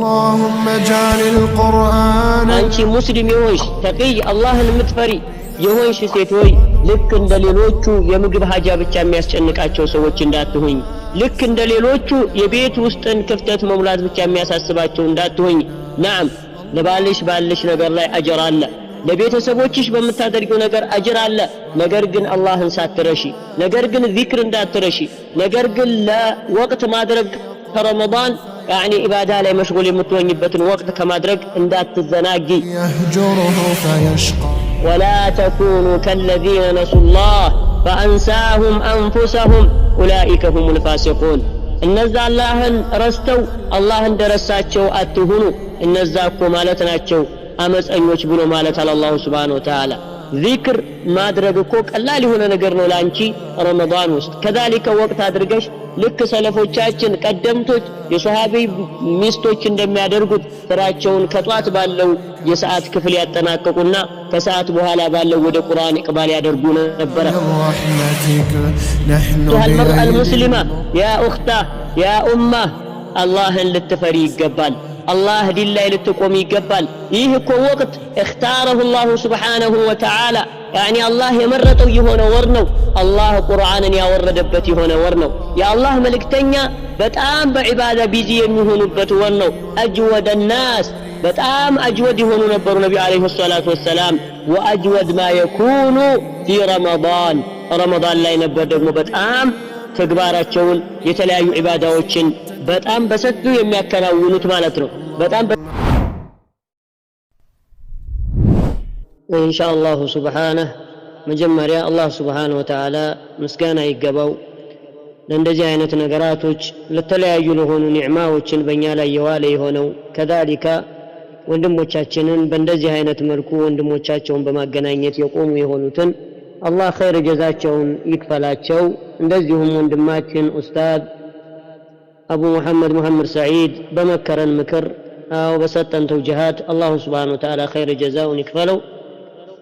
اللهم اجعل القرآن አንቺ ሙስሊም የሆንሽ ተቂይ አላህን የምትፈሪ የሆንሽ ሴት ሆይ ልክ እንደ ሌሎቹ የምግብ ሀጃ ብቻ የሚያስጨንቃቸው ሰዎች እንዳትሆኝ፣ ልክ እንደ ሌሎቹ የቤት ውስጥን ክፍተት መሙላት ብቻ የሚያሳስባቸው እንዳትሆኝ። ናም ባለሽ ነገር ላይ አጅር አለ፣ ለቤተሰቦችሽ በምታደርጊው ነገር አጅር አለ። ነገር ግን አላህን ሳትረሺ፣ ነገር ግን ዚክር እንዳትረሺ፣ ነገር ግን ለወቅት ማድረግ ከረመዳን يعني إبادة لا مشغول يمتونيبتن وقت كما درك اندات تزناقي يهجره فيشقى ولا تكونوا كالذين نسوا الله فأنساهم أنفسهم أولئك هم الفاسقون النزع اللهن رستو اللهن درساتشو أتهنو النزعكو مالتناتشو أمس أن يجبنوا مالت على الله سبحانه وتعالى ذكر ما درجكوك الله اللي هنا نقرنو لانشي رمضان وست كذلك وقت أدرجش ልክ ሰለፎቻችን ቀደምቶች የሷሃቢ ሚስቶች እንደሚያደርጉት ስራቸውን ከጧት ባለው የሰዓት ክፍል ያጠናቀቁና ከሰዓት በኋላ ባለው ወደ ቁርአን ኢቅባል ያደርጉ ነበር። المرأة المسلمة يا أختاه يا أمه الله ልትፈሪ ይገባል። الله دين لا لتقوم يقبل يهكو وقت اختاره الله سبحانه وتعالى يعني الله يمرطو يهون ورنو الله قرآن يا وردبت يهون ورنو يا الله ملكتنيا بتام بعبادة بيزي يهون بت ورنو أجود الناس بتام أجود يهون نبر النبي عليه الصلاة والسلام وأجود ما يكون في رمضان لا ينبر دقمو بتام تقبارات شول يتلايو عبادة وشن በጣም በሰፊው የሚያከናውኑት ማለት ነው። በጣም ኢንሻአላህ ሱብሃነሁ መጀመሪያ አላህ ሱብሃነሁ ወተዓላ ምስጋና ይገባው ለእንደዚህ አይነት ነገራቶች ለተለያዩ ለሆኑ ኒዕማዎችን በእኛ ላይ የዋለ የሆነው ከዛሊካ ወንድሞቻችንን በእንደዚህ አይነት መልኩ ወንድሞቻቸውን በማገናኘት የቆሙ የሆኑትን አላህ ኸይር ጀዛቸውን ይክፈላቸው። እንደዚሁም ወንድማችን ኡስታዝ أبو محمد سعيد بمكرن مكر أو بسطن توجيهات الله سبحانه وتعالى خير جزاء يكفله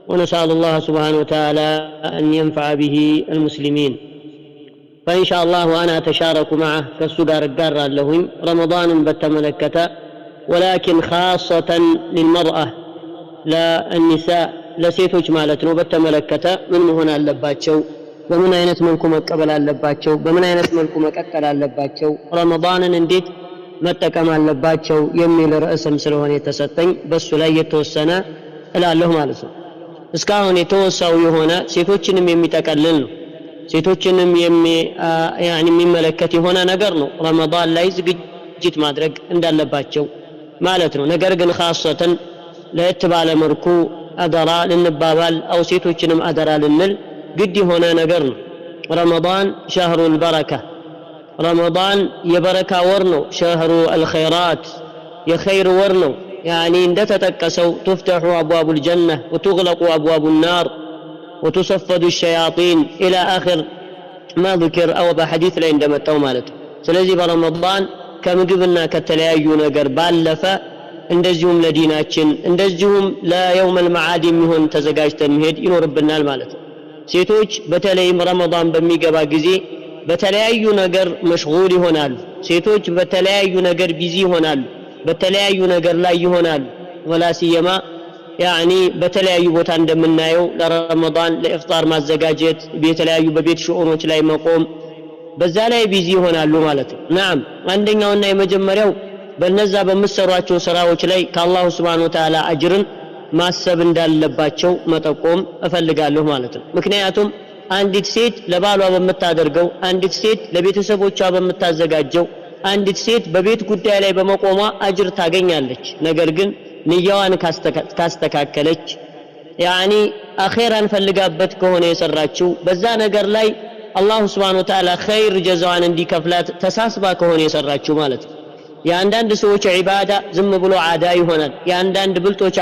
ونسأل الله سبحانه وتعالى أن ينفع به المسلمين فإن شاء الله وأنا أتشارك معه كالسدار القارة لهم رمضان بتملكته ولكن خاصة للمرأة لا النساء لسيتوج مالتنا بتملكته من هنا اللباتشو በምን አይነት መልኩ መቀበል አለባቸው፣ በምን አይነት መልኩ መቀጠል አለባቸው፣ ረመዳንን እንዴት መጠቀም አለባቸው የሚል ርዕስም ስለሆነ የተሰጠኝ በሱ ላይ የተወሰነ እላለሁ ማለት ነው። እስካሁን የተወሳው የሆነ ሴቶችንም የሚጠቀልል ነው። ሴቶችንም የሚመለከት የሆነ ነገር ነው። ረመዳን ላይ ዝግጅት ማድረግ እንዳለባቸው ማለት ነው። ነገር ግን ኻሰተን ለየት ባለ መልኩ አደራ ልንባባል አው ሴቶችንም አደራ ልንል قد هنا نقرن رمضان شهر البركة رمضان يبركة ورنو شهر الخيرات يخير ورنو يعني إن تتكسوا تفتح أبواب الجنة وتغلق أبواب النار وتصفد الشياطين إلى آخر ما ذكر أو بحديث لا عندما التومالت سلزي برمضان كم قبلنا كتلايون قربال لفا اندزهم لديناتشن اندزهم لا يوم المعاد مهن تزقاج تمهد إنو ربنا المالت ሴቶች በተለይም ረመዳን በሚገባ ጊዜ በተለያዩ ነገር መሽጉል ይሆናሉ። ሴቶች በተለያዩ ነገር ቢዚ ይሆናሉ፣ በተለያዩ ነገር ላይ ይሆናሉ። ወላ ሲየማ ያኒ በተለያዩ ቦታ እንደምናየው ለረመዳን ለኢፍጣር ማዘጋጀት በተለያዩ በቤት ሽኡኖች ላይ መቆም በዛ ላይ ቢዚ ይሆናሉ ማለት ነው። ናም አንደኛውና የመጀመሪያው በነዛ በመሰሯቸው ስራዎች ላይ ከአላህ Subhanahu Wa Ta'ala አጅርን ማሰብ እንዳለባቸው መጠቆም እፈልጋለሁ ማለት ነው። ምክንያቱም አንዲት ሴት ለባሏ በመታደርገው፣ አንዲት ሴት ለቤተሰቦቿ በመታዘጋጀው፣ አንዲት ሴት በቤት ጉዳይ ላይ በመቆሟ አጅር ታገኛለች። ነገር ግን ንያዋን ካስተካከለች ያኒ አኺራን ፈልጋበት ከሆነ የሰራችው በዛ ነገር ላይ አላህ Subhanahu Wa Ta'ala ኸይር ጀዛዋን እንዲከፍላት ተሳስባ ከሆነ የሰራችው ማለት ነው። የአንዳንድ ሰዎች ዒባዳ ዝም ብሎ ዓዳ ይሆናል። የአንዳንድ ብልጦች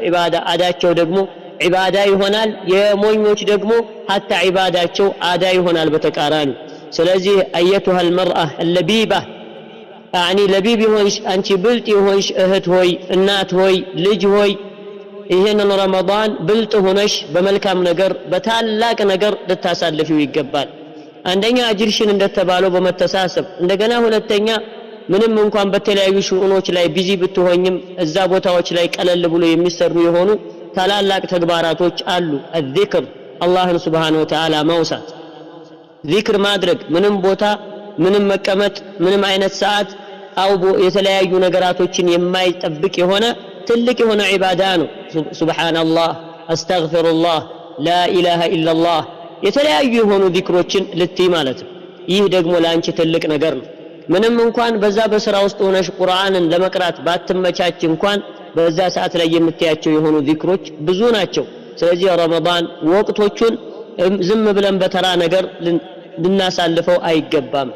ዒባዳ ዓዳቸው ደግሞ ዒባዳ ይሆናል። የሞኞች ደግሞ ሐታ ዒባዳቸው ዓዳ ይሆናል በተቃራኒ። ስለዚህ አየቱሃ المرأة اللبيبة يعني ለቢብ ሆይሽ አንቺ ብልጥ ሆይሽ እህት ሆይ እናት ሆይ ልጅ ሆይ ይሄንን ረመዳን ብልጥ ሆነሽ በመልካም ነገር በታላቅ ነገር ልታሳልፊው ይገባል። አንደኛ አጅርሽን እንደተባለው በመተሳሰብ እንደገና ሁለተኛ ምንም እንኳን በተለያዩ ሽኡኖች ላይ ቢዚ ብትሆኝም እዛ ቦታዎች ላይ ቀለል ብሎ የሚሰሩ የሆኑ ታላላቅ ተግባራቶች አሉ። الذكر አላህን Subhanahu Wa Ta'ala ማውሳት ዚክር ማድረግ ምንም ቦታ ምንም መቀመጥ ምንም አይነት ሰዓት አው የተለያዩ ነገራቶችን የማይጠብቅ የሆነ ትልቅ የሆነ ዒባዳ ነው። ሱብሃንአላህ አስተግፊሩላህ ላ ኢላሃ ኢላላህ የተለያዩ የሆኑ ዚክሮችን ልትይ ማለት ነው። ይህ ደግሞ ላንቺ ትልቅ ነገር ነው። ምንም እንኳን በዛ በስራ ውስጥ ሆነሽ ቁርአንን ለመቅራት ባትመቻች እንኳን በዛ ሰዓት ላይ የምትያቸው የሆኑ ዚክሮች ብዙ ናቸው። ስለዚህ ረመዳን ወቅቶቹን ዝም ብለን በተራ ነገር ልናሳልፈው አይገባም።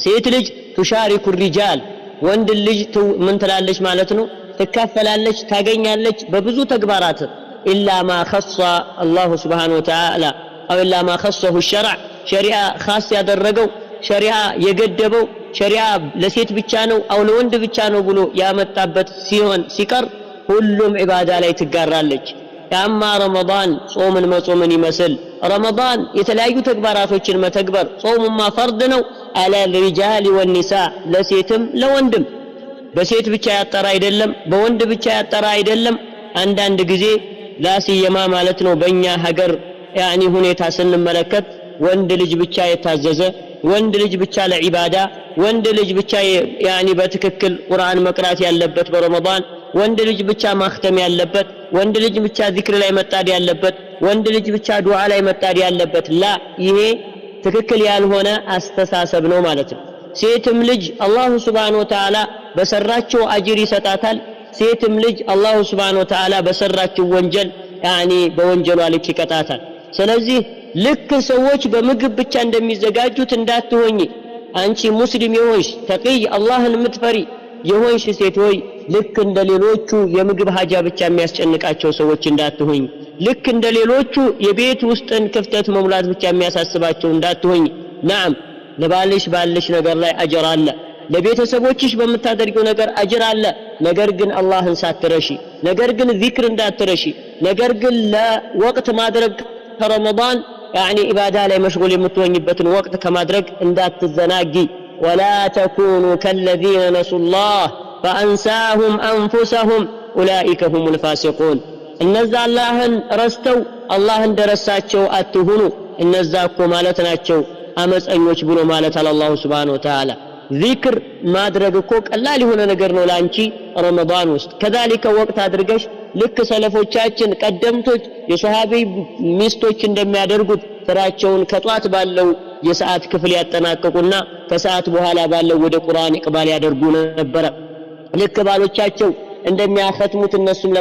ሴት ልጅ ቱሻሪኩ ሪጃል ወንድ ልጅ ምን ትላለች ማለት ነው? ትካፈላለች፣ ታገኛለች በብዙ ተግባራት ኢላ ማ ኸሷ አላሁ ሱብሓነሁ ወተዓላ አው ኢላ ማ ኸሰሁ ሸርዕ ሸሪዓ ኻስ ያደረገው ሸሪዓ የገደበው ሸሪዓ ለሴት ብቻ ነው አው ለወንድ ብቻ ነው ብሎ ያመጣበት ሲሆን ሲቀር ሁሉም ዒባዳ ላይ ትጋራለች። ያማ ረመዳን ጾምን መጾምን ይመስል ረመዳን የተለያዩ ተግባራቶችን መተግበር ጾሙማ ፈርድ ነው አለ ለሪጃል ወንኒሳ ለሴትም ለወንድም በሴት ብቻ ያጠራ አይደለም በወንድ ብቻ ያጠራ አይደለም። አንዳንድ ጊዜ ላሲየማ ማለት ነው በእኛ ሀገር ያኒ ሁኔታ ስንመለከት ወንድ ልጅ ብቻ የታዘዘ ወንድ ልጅ ብቻ ለዒባዳ ወንድ ልጅ ብቻ ያኒ በትክክል ቁርአን መቅራት ያለበት በረመዳን ወንድ ልጅ ብቻ ማختም ያለበት ወንድ ልጅ ብቻ ዚክር ላይ መጣድ ያለበት ወንድ ልጅ ብቻ ዱዓ ላይ መጣድ ያለበት ላ ይሄ ትክክል ያልሆነ አስተሳሰብ ነው ማለት ነው። ሴትም ልጅ አላህ Subhanahu Wa Ta'ala በሰራቸው አጅር ይሰጣታል። ሴትም ልጅ አላህ Subhanahu Wa Ta'ala በሰራቸው ወንጀል ያኒ በወንጀሏ ልክ ይቀጣታል። ስለዚህ ልክ ሰዎች በምግብ ብቻ እንደሚዘጋጁት እንዳትሆኚ አንቺ ሙስሊም የሆንሽ ተቂይ አላህን የምትፈሪ የሆንሽ ሴት ሆይ ልክ እንደሌሎቹ የምግብ ሀጃ ብቻ የሚያስጨንቃቸው ሰዎች እንዳትሆኚ ልክ እንደሌሎቹ የቤት ውስጥን ክፍተት መሙላት ብቻ የሚያሳስባቸው እንዳትሆኚ። ናም ለባልሽ ባልሽ ነገር ላይ አጅር አለ፣ ለቤተሰቦችሽ በምታደርጊው ነገር አጅር አለ። ነገር ግን አላህን ሳትረሺ ነገር ግን ዚክር እንዳትረሺ ነገር ግን ለወቅት ማድረግ ከረመዳን ያኒ ኢባዳ ላይ መሽጉል የምትሆኝበትን ወቅት ከማድረግ እንዳትዘናጊ። ወላ ተኩኑ ከለዚነ ነሱላህ ፈአንሳሁም አንፉሰሁም ኡላኢከ ሁሙል ፋሲቁን እነዛ አላህን ረስተው አላህ እንደረሳቸው አትሁኑ እነዛ እኮ ማለት ናቸው አመፀኞች ብሎ ማለት አላህ Subhanahu Wa Ta'ala። ዚክር ማድረግ እኮ ቀላል የሆነ ነገር ነው ላንቺ ረመዳን ውስጥ ከذلك ወቅት አድርገሽ ልክ ሰለፎቻችን ቀደምቶች የሷሃቢ ሚስቶች እንደሚያደርጉት ስራቸውን ከጧት ባለው የሰዓት ክፍል ያጠናቀቁና ከሰዓት በኋላ ባለው ወደ ቁርአን ኢቅባል ያደርጉ ነበር። ልክ ባሎቻቸው እንደሚያختሙት እነሱም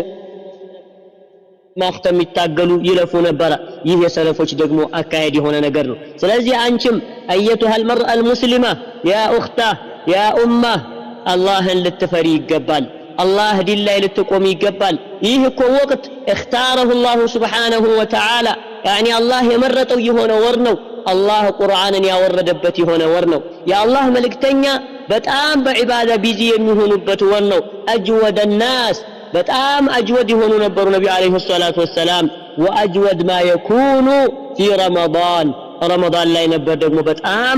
ለማختም ይታገሉ ይለፉ ነበር። ይህ የሰለፎች ደግሞ አካሄድ የሆነ ነገር ነው። ስለዚህ አንቺም አየቱሃ المرأة المسلمة يا اختاه يا امه አላህን ልትፈሪ ይገባል። አላህ ዲን ላይ ልትቆም ይገባል። ይህ እኮ ወቅት اختاره الله سبحانه وتعالى ያኒ አላህ የመረጠው የሆነ ወር ነው። አላህ ቁርአንን ያወረደበት የሆነ ወር ነው። የአላህ መልእክተኛ በጣም በዒባዳ ቢዚ የሚሆኑበት ወር ነው። አጅወደ الناس በጣም አጅወድ የሆኑ ነበሩ ነብዩ አለይሂ ሰላቱ ወሰላም። ወአጅወድ ما يكون في رمضان ረመዳን ላይ ነበር ደግሞ በጣም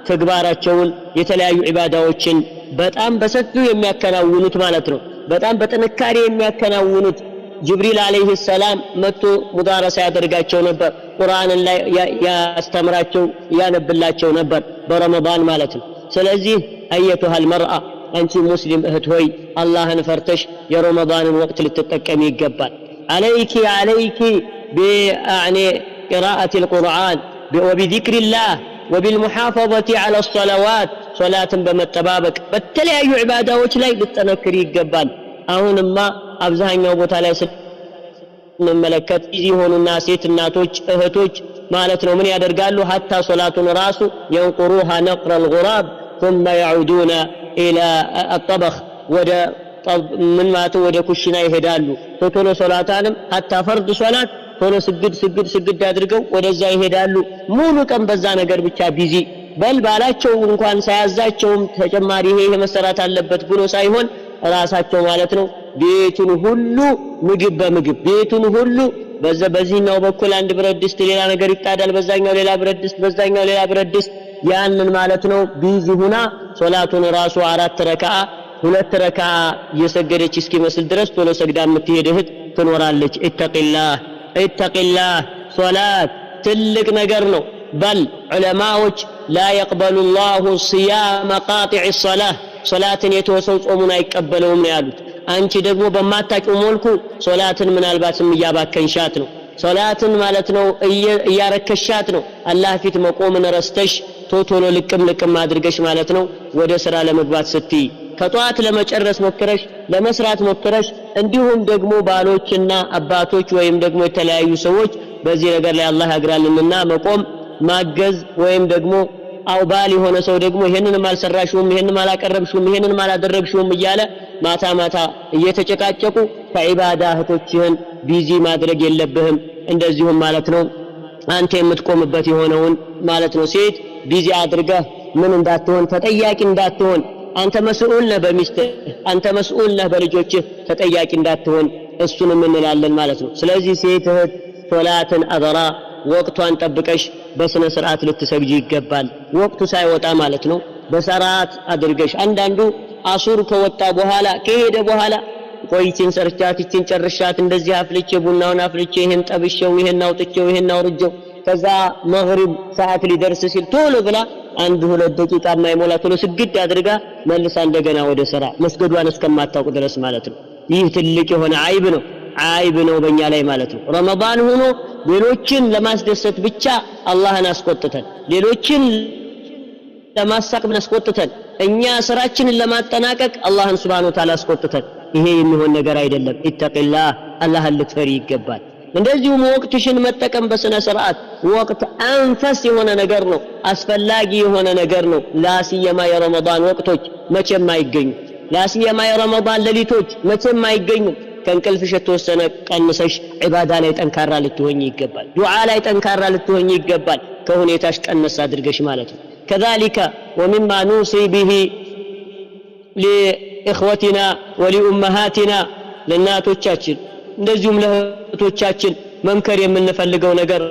ተግባራቸውን የተለያዩ ዒባዳዎችን በጣም በሰፊው የሚያከናውኑት ማለት ነው። በጣም በጥንካሬ የሚያከናውኑት ጅብሪል አለይሂ ሰላም መጥቶ ሙዳረሳ ያደርጋቸው ነበር። ቁርአንን ላይ ያስተምራቸው ያነብላቸው ነበር በረመዳን ማለት ነው። ስለዚህ አየቱሃ المرأة አንቺ ሙስሊም እህት ሆይ አላህን ፈርተሽ የረመዳንን ወቅት ልትጠቀሚ ይገባል። عليك بأعني قراءة القرآن وبذكر الله وبالمحافظة على الصلوات صلاة بمتبابك በተለያዩ ዒባዳዎች ላይ ልትጠነክሪ ይገባል። አሁንማ አብዛኛው ቦታ ላይ ስንመለከት እዚህ ሆኑና ሴት እናቶች እህቶች ማለት ነው ምን ያደርጋሉ? ሐታ ሶላቱን ራሱ ينقروها نقر الغراب ثم يعودون إلى الطبخ ወደ ምን ማለት ወደ ኩሽና ይሄዳሉ። ቶሎ ሶላታንም ሐታ ፈርድ ሶላት ቶሎ ስግድ አድርገው ወደዛ ይሄዳሉ። ሙሉ ቀን በዛ ነገር ብቻ ቢዚ በል ባላቸው እንኳን ሳያዛቸውም ተጨማሪ ይሄ መሰራት አለበት ብሎ ሳይሆን ራሳቸው ማለት ነው ቤቱን ሁሉ ምግብ በምግብ ቤቱን ሁሉ በዚህኛው በኩል አንድ ብረት ድስት ሌላ ነገር ይጣዳል፣ በዛኛው ሌላ ብረት ድስት በዛኛው ሌላ ብረት ድስት ያንን ማለት ነው ቢዚ ሁና ሶላቱን ራሱ 4 ረካዓ 2 ረካዓ እየሰገደች እስኪመስል ድረስ ቶሎ ሰግዳ የምትሄድ እህት ትኖራለች። ኢተቂላህ ሶላት ትልቅ ነገር ነው። በል ዑለማዎች ላ የቅበሉ ላሁ ሲያመ ቃጢዕ ሰላህ ሶላትን የተወሰው ጾሙን አይቀበለውም ነው ያሉት። አንቺ ደግሞ በማታውቂው መልኩ ሶላትን ምናልባትም እያባከንሻት ነው። ሶላትን ማለት ነው እያረከሻት ነው። አላህ ፊት መቆምን ረስተሽ ቶሎ ልቅም አድርገሽ ማለት ነው ወደ ስራ ለመግባት ስትይ ከጧት ለመጨረስ ሞክረሽ ለመስራት ሞክረሽ እንዲሁም ደግሞ ባሎችና አባቶች ወይም ደግሞ የተለያዩ ሰዎች በዚህ ነገር ላይ አላህ ያግራልንና መቆም ማገዝ ወይም ደግሞ አው ባል የሆነ ሰው ደግሞ ይሄንንም አልሰራሽውም ይሄንንም አላቀረብሽውም ይሄንንም አላደረግሽውም እያለ ማታ እየተጨቃጨቁ ከዒባዳ እህቶችህን ቢዚ ማድረግ የለብህም። እንደዚሁም ማለት ነው አንተ የምትቆምበት የሆነውን ማለት ነው ሴት ቢዚ አድርገህ ምን እንዳትሆን ተጠያቂ እንዳትሆን አንተ መስኡል ነህ በሚስትህ አንተ መስኡል ነህ በልጆችህ ተጠያቂ እንዳትሆን እሱንም እንላለን ማለት ነው። ስለዚህ ሴት እህት ሶላትን አደራ ወቅቷን ጠብቀሽ በስነ ስርዓት ልትሰግጂ ይገባል። ወቅቱ ሳይወጣ ማለት ነው በሰዓት አድርገሽ አንዳንዱ አሱር ከወጣ በኋላ ከሄደ በኋላ ቆይችን ሰርቻት ይችን ጨርሻት እንደዚህ አፍልቼ ቡናውን አፍልቼ ይሄን ጠብሼው ይሄን አውጥቼው ይሄን አውርጄው ከዛ መግሪብ ሰዓት ሊደርስ ሲል ቶሎ ብላ 1-2 ደቂቃ የማይሞላ ቶሎ ስግድ አድርጋ መልሳ እንደገና ወደ ስራ መስገዷን እስከማታውቅ ድረስ ማለት ነው። ይህ ትልቅ የሆነ አይብ ነው በእኛ ላይ ማለት ነው። ረመዳን ሆኖ ሌሎችን ለማስደሰት ብቻ አላህን አስቆጥተን ሌሎችን ለማሳቅ አስቆጥተን እኛ ስራችንን ለማጠናቀቅ አላህን ሱብሓነሁ ወተዓላ አስቆጥተን ይሄ የሚሆን ነገር አይደለም። ኢተቂላህ አላህን ልትፈሪ ይገባል። እንደዚሁም ወቅትሽን መጠቀም በስነ ስርዓት ወቅት አንፈስ የሆነ ነገር ነው አስፈላጊ የሆነ ነገር ነው። ላሲየማ የረመዳን ወቅቶች መቼም አይገኙ ላሲየማ የረመዳን ሌሊቶች መቼም አይገኙ። ከእንቅልፍሽ የተወሰነ ቀንሰሽ ዒባዳ ላይ ጠንካራ ልትሆኚ ይገባል። ዱዓ ላይ ጠንካራ ልትሆኚ ይገባል። ከሁኔታሽ ቀነስ አድርገሽ ማለት ነው። كذلك ومما نوصي به لإخوتنا ولأمهاتنا للناتوቻችን እንደዚሁም ለእህቶቻችን መምከር የምንፈልገው ነገር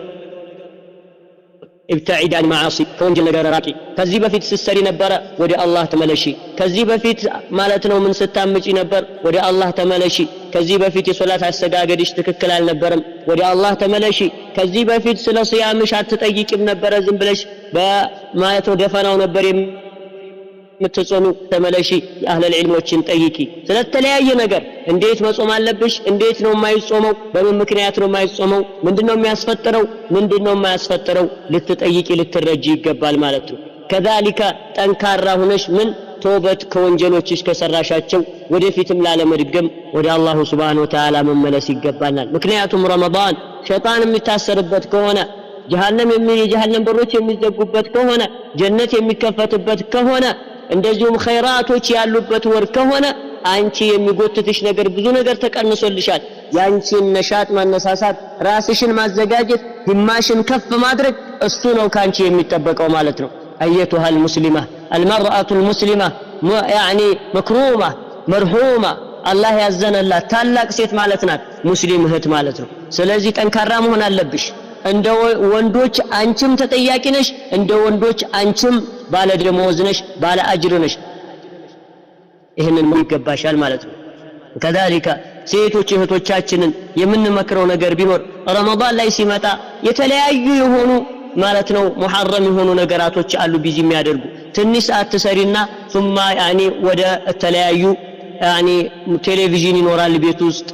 ابتعد عن معاصي ከወንጀል ነገር ራቂ። ከዚህ በፊት ስትሰሪ ነበረ ወደ አላህ ተመለሺ። ከዚህ በፊት ማለት ነው ምን ስታምጪ ነበር ወደ አላህ ተመለሺ። ከዚህ በፊት የሶላት አሰጋገድሽ ትክክል አልነበረም ወደ አላህ ተመለሺ። ከዚህ በፊት ስለ ሶያምሽ አትጠይቂም ነበረ ዝም ብለሽ በማለት ነው ደፈናው ነበር የምትጾሙ ተመለሺ። የአህለል ዒልሞችን ጠይቂ ስለተለያየ ነገር እንዴት መጾም አለብሽ እንዴት ነው የማይጾመው በምን ምክንያት ነው የማይጾመው ምንድነው የሚያስፈጥረው ምንድነው የማያስፈጥረው ልትጠይቂ ልትረጂ ይገባል ማለት ነው። ከذلك ጠንካራ ሆነሽ ምን ተውበት ከወንጀሎችሽ ከሰራሻቸው ወደፊትም ላለመድገም ወደ አላህ Subhanahu Wa Ta'ala መመለስ ይገባናል። ምክንያቱም ረመዳን ሸይጣን የሚታሰርበት ከሆነ የጀሃነም በሮች የሚዘጉበት ከሆነ ጀነት የሚከፈትበት ከሆነ እንደዚሁም ኸይራቶች ያሉበት ወር ከሆነ አንቺ የሚጎትትሽ ነገር ብዙ ነገር ተቀንሶልሻል። ያንቺን ነሻጥ ማነሳሳት ራስሽን ማዘጋጀት ሂማሽን ከፍ ማድረግ እሱ ነው ካንቺ የሚጠበቀው ማለት ነው። أيتها المسلمة المرأة المسلمة يعني مكرومة مرحومة الله ያዘነላት ታላቅ ሴት ማለት ናት ሙስሊም እህት ማለት ነው። ስለዚህ ጠንካራ መሆን አለብሽ። እንደ ወንዶች አንቺም ተጠያቂ ነሽ እንደ ወንዶች አንቺም ባለ ደመወዝ ነሽ ባለ አጅር ነሽ። ይሄንን ይገባሻል ማለት ነው። كذلك ሴቶች እህቶቻችንን የምንመክረው ነገር ቢኖር ረመዳን ላይ ሲመጣ የተለያዩ የሆኑ ማለት ነው ሙሐረም የሆኑ ነገራቶች አሉ ቢዚ የሚያደርጉ ትንሽ ሰዓት ትሰሪና ثم يعني ወደ ተለያዩ يعني ቴሌቪዥን ይኖራል ቤት ውስጥ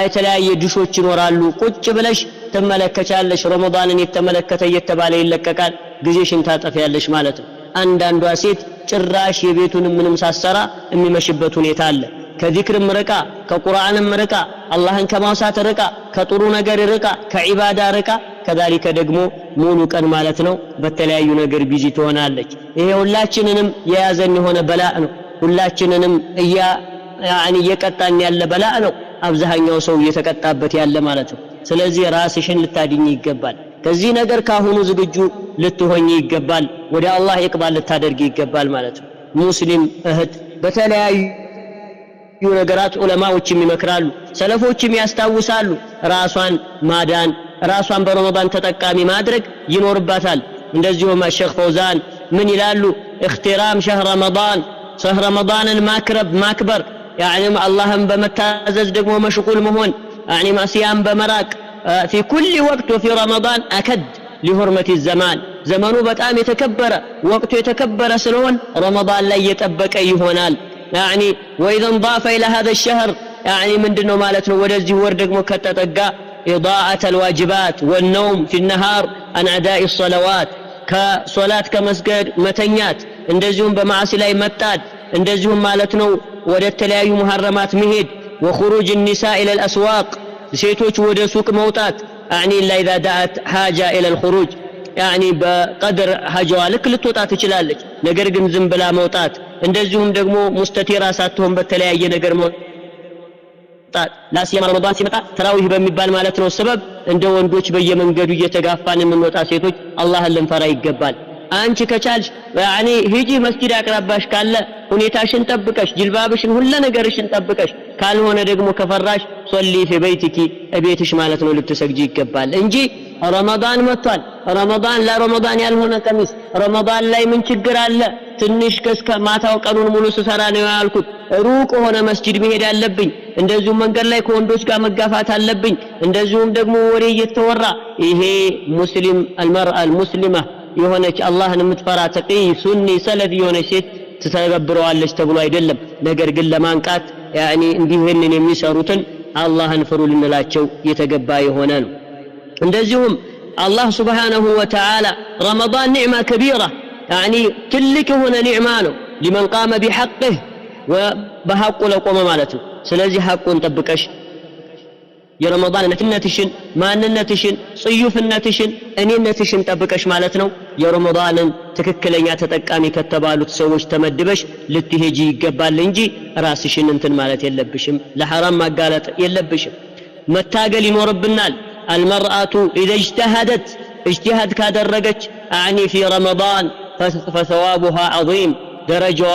የተለያየ ዲሾች ይኖራሉ ቁጭ ብለሽ ተመለከቻለሽ ረመዳንን የተመለከተ እየተባለ ይለቀቃል ጊዜሽን ታጠፊያለሽ ማለት ነው። አንዳንዷ ሴት ጭራሽ የቤቱን ምንም ሳሰራ የሚመሽበት ሁኔታ አለ። ከዚክርም ርቃ ከቁርአንም ርቃ አላህን ከማውሳት ርቃ ከጥሩ ነገር ርቃ ከዒባዳ ርቃ ከذلك ደግሞ ሙሉ ቀን ማለት ነው በተለያዩ ነገር ቢዚ ትሆናለች። ይሄ ሁላችንንም የያዘን የሆነ በላእ ነው። ሁላችንንም يعني እየቀጣን ያለ በላእ ነው። አብዛኛው ሰው እየተቀጣበት ያለ ማለት ነው። ስለዚህ ራስሽን ልታድኝ ይገባል። ከዚህ ነገር ካሁኑ ዝግጁ ልትሆኚ ይገባል። ወደ አላህ ይቅባል ልታደርጊ ይገባል ማለት ነው። ሙስሊም እህት በተለያዩ ነገራት ዑለማዎችም ይመክራሉ ሰለፎችም ያስታውሳሉ ራሷን ማዳን ራሷን በረመዳን ተጠቃሚ ማድረግ ይኖርባታል። እንደዚሁም ሼኽ ፈውዛን من يلالو اخترام شهر رمضان شهر رمضان ماكبر يعني اللهم بمتازز دقمو مشغول مهون يعني ما صيام بمراك في كل وقت وفي رمضان أكد لحرمة الزمان زمانه بتام يتكبر وقته يتكبر سلون رمضان لا يتأبك أيهونال يعني وإذا انضاف إلى هذا الشهر يعني من دنو مالتنا ودزي وردق مكتتقى إضاعة الواجبات والنوم في النهار عن أداء الصلوات كصلاة كمسجد متنيات اندزيهم بمعاصي لا يمتاد اندزيهم مالتنا ودتلاي محرمات مهد وخروج النساء إلى الأسواق سيتوش ودسوق موتات يعني إلا إذا دعت حاجة إلى الخروج يعني بقدر حاجة لك لتوطات تشلالك نقر قنزم بلا موتات اندزيهم دقمو مستتيراساتهم بتلاي نقر موتات لا سيما رمضان سيمتا تراويه بمبال مالتنا السبب እንደ ወንዶች በየመንገዱ እየተጋፋን የምንወጣ ሴቶች አላህን ልንፈራ ይገባል አንቺ ከቻልሽ ያኒ ሂጂ መስጊድ አቅራባሽ ካለ ሁኔታሽን ጠብቀሽ ጅልባብሽን ሁሉ ነገርሽን ጠብቀሽ ካልሆነ ደግሞ ከፈራሽ ሶሊ في بيتك እቤትሽ ማለት ነው ልትሰግጂ ይገባል እንጂ ረመዳን መጥቷል ረመዳን ለረመዳን ያልሆነ ቀሚስ ረመዳን ላይ ምን ችግር አለ ትንሽ ከስከ ማታው ቀኑን ሙሉ ስሰራ ነው ያልኩት ሩቅ ሆነ መስጊድ መሄድ አለብኝ እንደዚሁ መንገድ ላይ ከወንዶች ጋር መጋፋት አለብኝ እንደዚሁም ደግሞ ወሬ እየተወራ ይሄ ሙስሊም المرأة المسلمة የሆነች አላህን የምትፈራ ተቂይ ሱኒ ሰለፊ የሆነች ሴት ትተገብረዋለች ተብሎ አይደለም ነገር ግን ለማንቃት ያኒ እንዲህንን የሚሰሩትን አላህን ፍሩ ልንላቸው የተገባ የሆነ ነው እንደዚሁም አላህ Subhanahu Wa Ta'ala رمضان نعمة كبيرة يعني ትልቅ የሆነ ኒዕማ ነው لمن قام بحقه وبحقه ለቆመ ማለት ነው ስለዚህ ሐቁን ጠብቀሽ የረመዳን ነትነትሽን ማንነትሽን ጽዩፍነትሽን እኔነትሽን ጠብቀሽ ማለት ነው የረመዳንን ትክክለኛ ተጠቃሚ ከተባሉት ሰዎች ተመድበሽ ልትሄጂ ይገባል እንጂ ራስሽን እንትን ማለት የለብሽም ለሐራም ማጋለጥ የለብሽም መታገል ይኖርብናል المرأة إذا اجتهدت اجتهاد كادرجت أعني في رمضان فثوابها عظيم درجة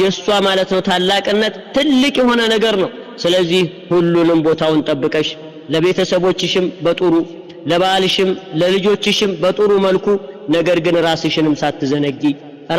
يسوى مالتنا تلاقنت تلك هنا نقرنا سلازي ሁሉንም ቦታውን ጠብቀሽ ለቤተሰቦችሽም በጥሩ ለባልሽም ለልጆችሽም በጥሩ መልኩ ነገር ግን ራስሽንም ሳትዘነጊ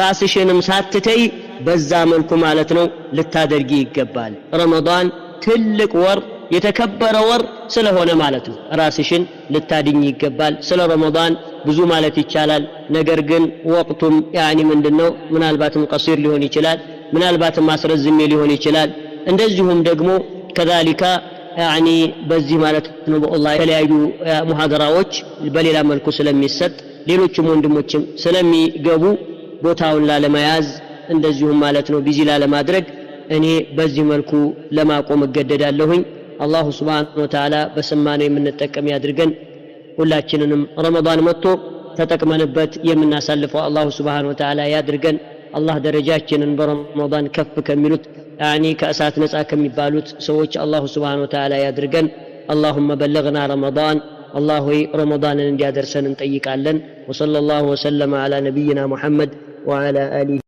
ራስሽንም ሳትተይ በዛ መልኩ ማለት ነው ልታደርጊ ይገባል ረመዳን ትልቅ ወር የተከበረ ወር ስለሆነ ማለት ነው ራስሽን ልታድኝ ይገባል ስለ ረመዳን ብዙ ማለት ይቻላል ነገር ግን ወቅቱም ያኒ ምንድነው ምናልባትም ቀሲር ሊሆን ይችላል ምናልባትም ማስረዝም ሊሆን ይችላል እንደዚሁም ደግሞ كذلك يعني በዚህ ማለት ነው በአላህ የተለያዩ ሙሐደራዎች በሌላ መልኩ ስለሚሰጥ ሌሎችም ወንድሞችም ስለሚገቡ ቦታውን ላለመያዝ እንደዚሁም ማለት ነው ቢዚ ላለማድረግ እኔ በዚህ መልኩ ለማቆም እገደዳለሁኝ አላህ Subhanahu Wa Ta'ala በሰማነው የምንጠቀም ያድርገን ሁላችንንም ረመዳን መጥቶ ተጠቅመንበት የምናሳልፈው አላህ Subhanahu Wa Ta'ala ያድርገን አላህ ደረጃችንን በረመዳን ከፍ ከሚሉት يعني كأسات نسأ كم يبالوت سويت الله سبحانه وتعالى يدرجن اللهم بلغنا رمضان الله رمضان ندي درسنا نطيق علن وصلى الله وسلم على نبينا محمد وعلى آله